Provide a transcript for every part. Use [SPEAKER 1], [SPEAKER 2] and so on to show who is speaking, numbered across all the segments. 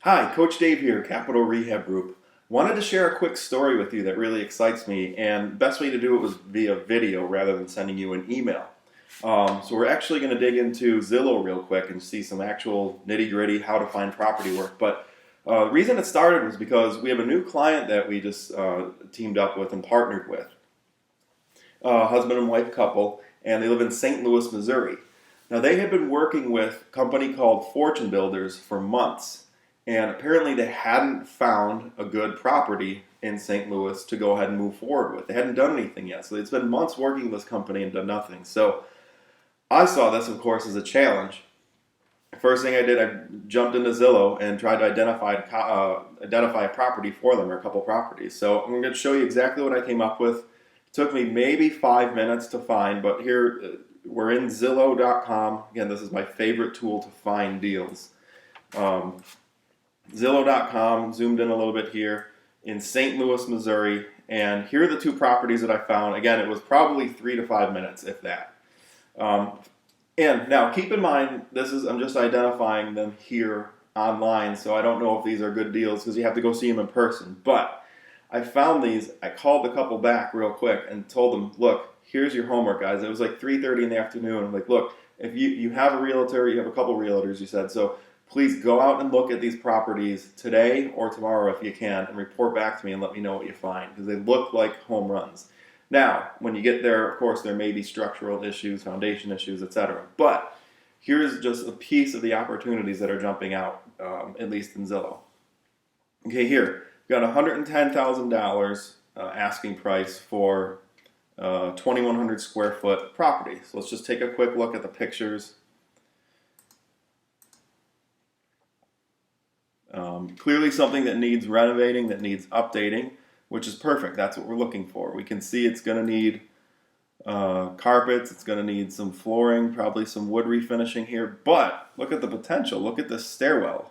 [SPEAKER 1] Hi, Coach Dave here, Capital Rehab Group. Wanted to share a quick story with you that really excites me, and best way to do it was via video rather than sending you an email. So we're actually going to dig into Zillow real quick and see some actual nitty-gritty how to find property work. But the reason it started was because we have a new client that we just teamed up with and partnered with, husband and wife couple, and they live in St. Louis, Missouri. Now they had been working with a company called Fortune Builders for months, and apparently they hadn't found a good property in St. Louis to go ahead and move forward with. They hadn't done anything yet, so it's been months working with this company and done nothing. So I saw this, of course, as a challenge. First thing I did, I jumped into Zillow and tried to identify a property for them, or a couple properties. So I'm going to show you exactly what I came up with. It took me maybe 5 minutes to find, but here we're in Zillow.com. Again, this is my favorite tool to find deals. Zillow.com, zoomed in a little bit here, in St. Louis, Missouri, and here are the two properties that I found. Again, it was probably 3 to 5 minutes, if that. And now keep in mind, I'm just identifying them here online, so I don't know if these are good deals because you have to go see them in person. But I found these. I called the couple back real quick and told them, look, here's your homework, guys. It was like 3:30 in the afternoon. I'm like, look, if you have a realtor, you have a couple realtors, you said, so please go out and look at these properties today or tomorrow if you can and report back to me and let me know what you find because they look like home runs. Now, when you get there, of course, there may be structural issues, foundation issues, etc. But here's just a piece of the opportunities that are jumping out, at least in Zillow. Okay, here, we've got $110,000 asking price for 2,100 square foot property. So let's just take a quick look at the pictures. Clearly something that needs renovating, that needs updating, which is perfect. That's what we're looking for. We can see it's going to need carpets. It's going to need some flooring, probably some wood refinishing here. But look at the potential. Look at this stairwell.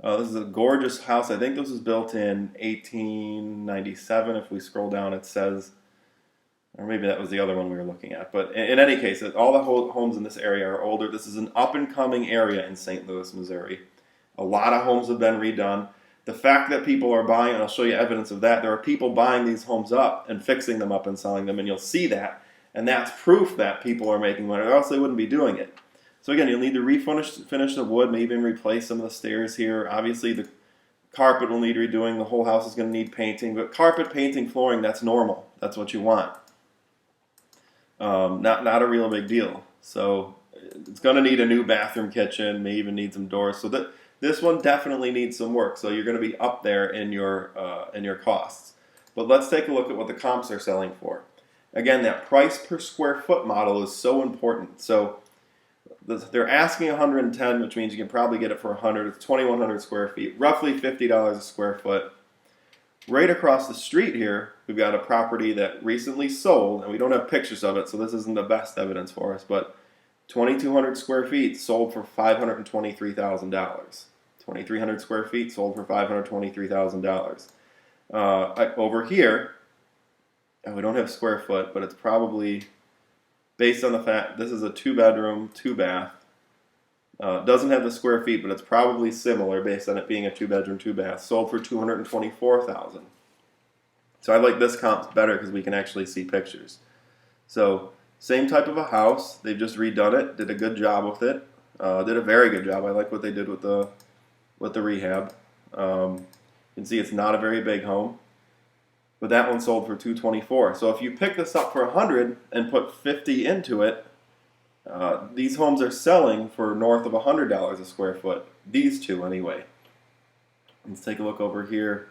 [SPEAKER 1] This is a gorgeous house. I think this was built in 1897. If we scroll down, it says, or maybe that was the other one we were looking at. But in any case, all the homes in this area are older. This is an up-and-coming area in St. Louis, Missouri. A lot of homes have been redone. The fact that people are buying, and I'll show you evidence of that, there are people buying these homes up and fixing them up and selling them, and you'll see that. And that's proof that people are making money, or else they wouldn't be doing it. So again, you'll need to finish the wood, maybe even replace some of the stairs here. Obviously, the carpet will need redoing. The whole house is going to need painting. But carpet, painting, flooring, that's normal. That's what you want. Not a real big deal. So it's going to need a new bathroom, kitchen, may even need some doors. So this one definitely needs some work, so you're going to be up there in your costs. But let's take a look at what the comps are selling for. Again, that price per square foot model is so important. So they're asking 110, which means you can probably get it for 100. It's 2,100 square feet, roughly $50 a square foot. Right across the street here, we've got a property that recently sold, and we don't have pictures of it, so this isn't the best evidence for us, but 2,200 square feet sold for $523,000. 2,300 square feet sold for $523,000. Over here, and we don't have square foot, but it's probably based on the fact this is a 2-bedroom, 2-bath. Doesn't have the square feet, but it's probably similar based on it being a 2-bedroom, 2-bath. Sold for $224,000. So I like this comp better because we can actually see pictures. So same type of a house. They've just redone it. Did a good job with it. Did a very good job. I like what they did with the rehab. You can see it's not a very big home, but that one sold for $224,000. So if you pick this up for $100 and put $50 into it, these homes are selling for north of $100 a square foot. These two, anyway. Let's take a look over here.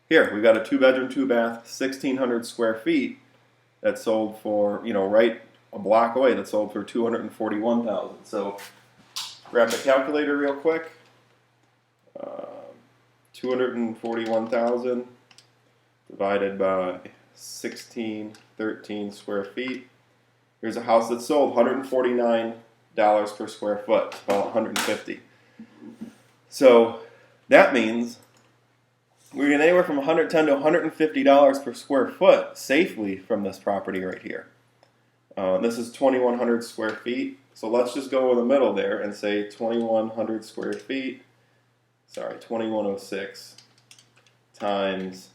[SPEAKER 1] Here we've got a 2-bedroom, 2-bath, 1,600 square feet that sold for, right a block away. That sold for $241,000. So grab the calculator real quick. 241,000 divided by 1,613 square feet. Here's a house that sold $149 per square foot, about $150. So that means we're getting anywhere from $110 to $150 per square foot safely from this property right here. This is 2,100 square feet. So let's just go in the middle there and say 2,100 square feet. sorry, 2106 times,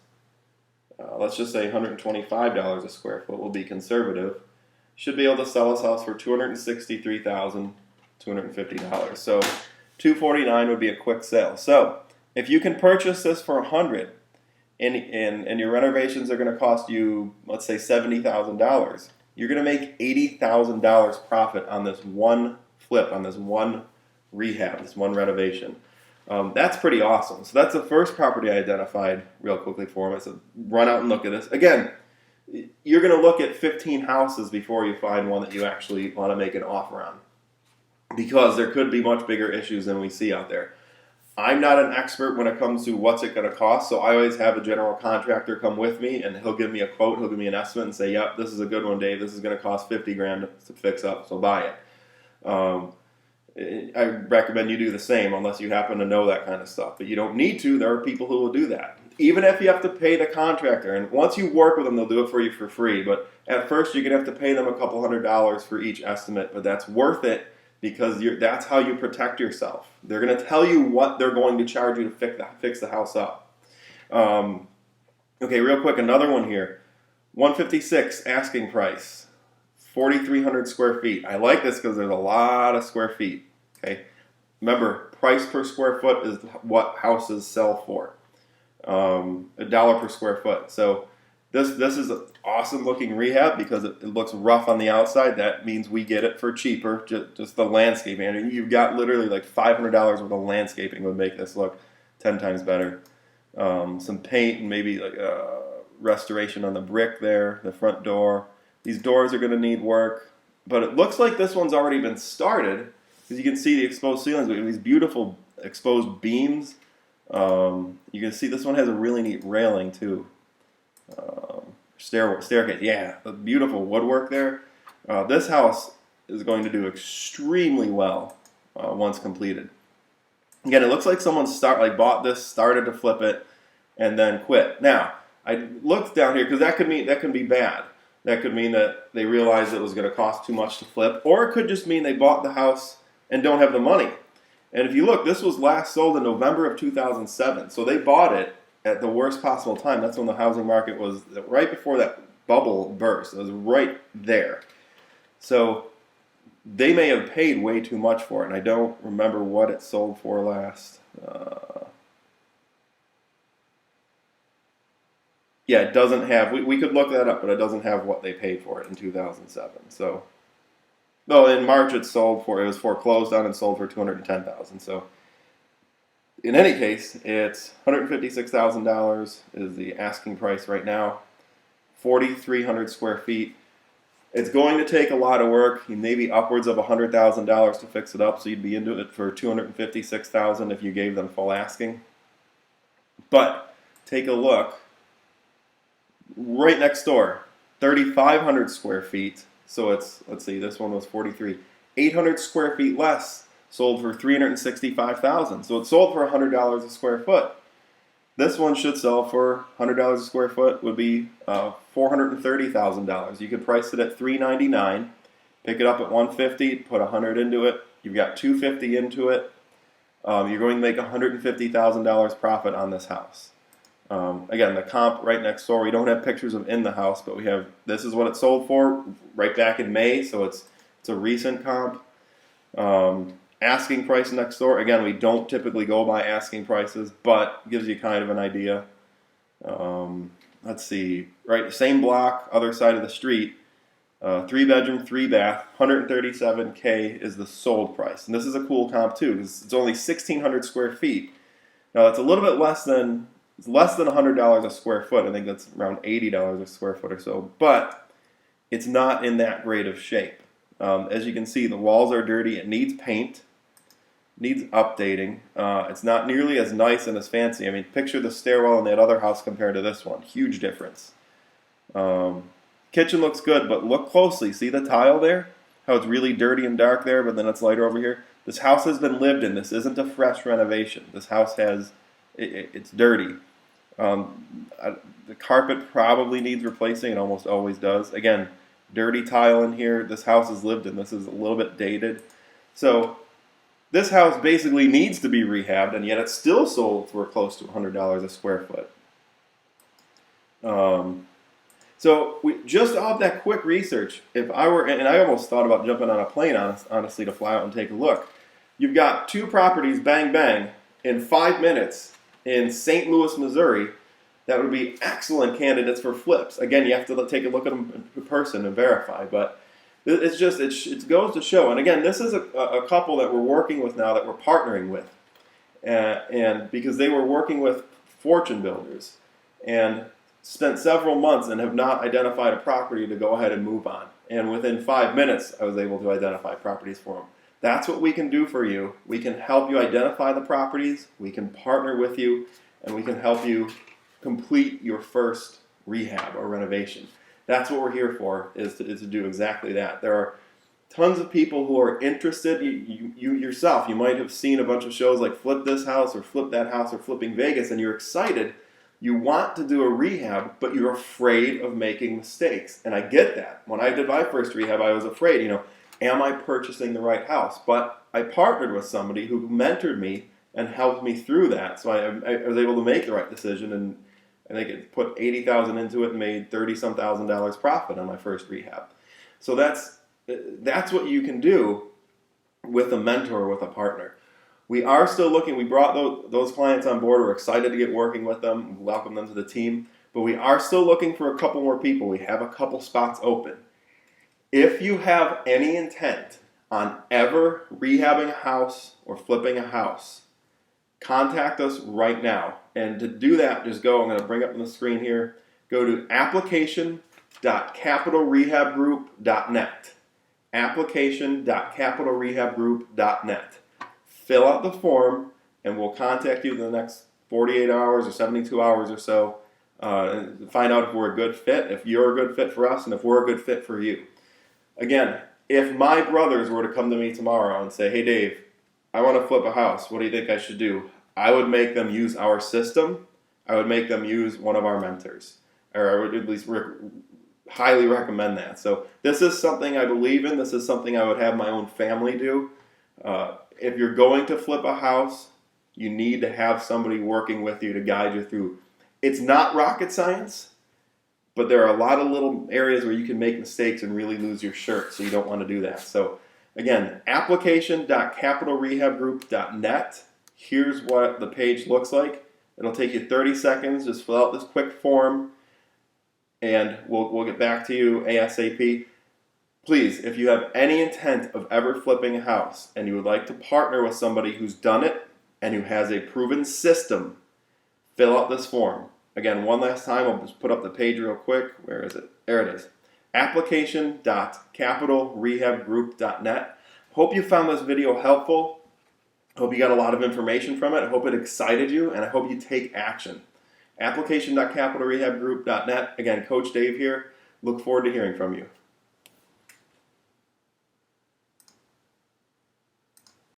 [SPEAKER 1] let's just say $125 a square foot will be conservative. Should be able to sell this house for $263,250. So $249 would be a quick sale. So if you can purchase this for $100 and your renovations are going to cost you, let's say $70,000, you're going to make $80,000 profit on this one flip, on this one rehab, this one renovation. That's pretty awesome. So that's the first property I identified real quickly for him. I said, run out and look at this. Again, you're going to look at 15 houses before you find one that you actually want to make an offer on, because there could be much bigger issues than we see out there. I'm not an expert when it comes to what's it going to cost, so I always have a general contractor come with me, and he'll give me a quote, he'll give me an estimate and say, yep, this is a good one, Dave. This is going to cost $50,000 to fix up, so buy it. I recommend you do the same unless you happen to know that kind of stuff. But you don't need to. There are people who will do that. Even if you have to pay the contractor, and once you work with them, they'll do it for you for free. But at first, you're going to have to pay them a couple $100s for each estimate. But that's worth it because that's how you protect yourself. They're going to tell you what they're going to charge you to fix the house up. Okay, real quick, another one here. 156 asking price. 4,300 square feet. I like this because there's a lot of square feet. Okay, remember, price per square foot is what houses sell for. $1 per square foot. So this is an awesome looking rehab because it looks rough on the outside. That means we get it for cheaper. Just the landscaping. I mean, you've got literally like $500 worth of landscaping would make this look 10 times better. Some paint and maybe like restoration on the brick there, the front door. These doors are going to need work, but it looks like this one's already been started because you can see the exposed ceilings. We have these beautiful exposed beams. You can see this one has a really neat railing too. Staircase, yeah, the beautiful woodwork there. This house is going to do extremely well once completed. Again, it looks like someone bought this, started to flip it, and then quit. Now, I looked down here because that could be bad. That could mean that they realized it was going to cost too much to flip, or it could just mean they bought the house and don't have the money. And if you look, this was last sold in November of 2007, so they bought it at the worst possible time. That's when the housing market was right before that bubble burst. It was right there. So they may have paid way too much for it, and I don't remember what it sold for last. Yeah, it doesn't have, we could look that up, but it doesn't have what they paid for it in 2007. So, well, in March it was foreclosed on and sold for $210,000. So, in any case, it's $156,000 is the asking price right now. 4,300 square feet. It's going to take a lot of work, maybe upwards of $100,000 to fix it up. So you'd be into it for $256,000 if you gave them full asking. But take a look. Right next door, 3,500 square feet. So it's, let's see, this one was 43. 800 square feet less, sold for $365,000. So it sold for $100 a square foot. This one should sell for $100 a square foot, would be $430,000. You could price it at $399, pick it up at $150, put $100 into it. You've got $250 into it. You're going to make $150,000 profit on this house. Again, the comp right next door, we don't have pictures of in the house, but this is what it sold for right back in May, so it's a recent comp. Asking price next door, again, we don't typically go by asking prices, but gives you kind of an idea. Let's see, right, same block, other side of the street, 3-bedroom, 3-bath, $137K is the sold price. And this is a cool comp too, because it's only 1,600 square feet. Now, that's a little bit less than $100 a square foot. I think that's around $80 a square foot or so. But it's not in that great of shape. As you can see, the walls are dirty. It needs paint. Needs updating. It's not nearly as nice and as fancy. I mean, picture the stairwell in that other house compared to this one. Huge difference. Kitchen looks good, but look closely. See the tile there? How it's really dirty and dark there, but then it's lighter over here? This house has been lived in. This isn't a fresh renovation. This house it's dirty. The carpet probably needs replacing. It almost always does. Again, dirty tile in here. This house is lived in. This is a little bit dated. So This house basically needs to be rehabbed, and yet it's still sold for close to $100 a square foot. So we just off that quick research, if I were, and I almost thought about jumping on a plane, honestly, to fly out and take a look. You've got 2 properties, bang bang, in 5 minutes in St. Louis, Missouri. That would be excellent candidates for flips. Again, you have to take a look at them in person and verify, but it's just it goes to show. And again, this is a couple that we're working with now, that we're partnering with, and because they were working with fortune builders and spent several months and have not identified a property to go ahead and move on. And within 5 minutes, I was able to identify properties for them. That's what we can do for you. We can help you identify the properties, we can partner with you, and we can help you complete your first rehab or renovation. That's what we're here for, is to do exactly that. There are tons of people who are interested. You yourself, you might have seen a bunch of shows like Flip This House or Flip That House or Flipping Vegas, and you're excited. You want to do a rehab, but you're afraid of making mistakes. And I get that. When I did my first rehab, I was afraid, am I purchasing the right house? But I partnered with somebody who mentored me and helped me through that. So I was able to make the right decision, and I think it put $80,000 into it and made $30-some thousand profit on my first rehab. So that's what you can do with a mentor, with a partner. We are still looking. We brought those clients on board. We're excited to get working with them, welcome them to the team. But we are still looking for a couple more people. We have a couple spots open. If you have any intent on ever rehabbing a house or flipping a house, contact us right now. And to do that, just go, I'm going to bring up on the screen here, go to application.capitalrehabgroup.net. Application.capitalrehabgroup.net. Fill out the form, and we'll contact you in the next 48 hours or 72 hours or so, and find out if we're a good fit, if you're a good fit for us, and if we're a good fit for you. Again, if my brothers were to come to me tomorrow and say, hey Dave, I want to flip a house, what do you think I should do? I would make them use our system. I would make them use one of our mentors, or I would at least highly recommend that. So this is something I believe in. This is something I would have my own family do. If you're going to flip a house, you need to have somebody working with you to guide you through. It's not rocket science, but there are a lot of little areas where you can make mistakes and really lose your shirt, so you don't want to do that. So again, application.capitalrehabgroup.net. Here's what the page looks like. It'll take you 30 seconds. Just fill out this quick form, and we'll get back to you ASAP. Please, if you have any intent of ever flipping a house and you would like to partner with somebody who's done it and who has a proven system, fill out this form. Again, one last time, I'll just put up the page real quick. Where is it? There it is. Application.capitalrehabgroup.net. Hope you found this video helpful. Hope you got a lot of information from it. I hope it excited you, and I hope you take action. Application.capitalrehabgroup.net. Again, Coach Dave here. Look forward to hearing from you.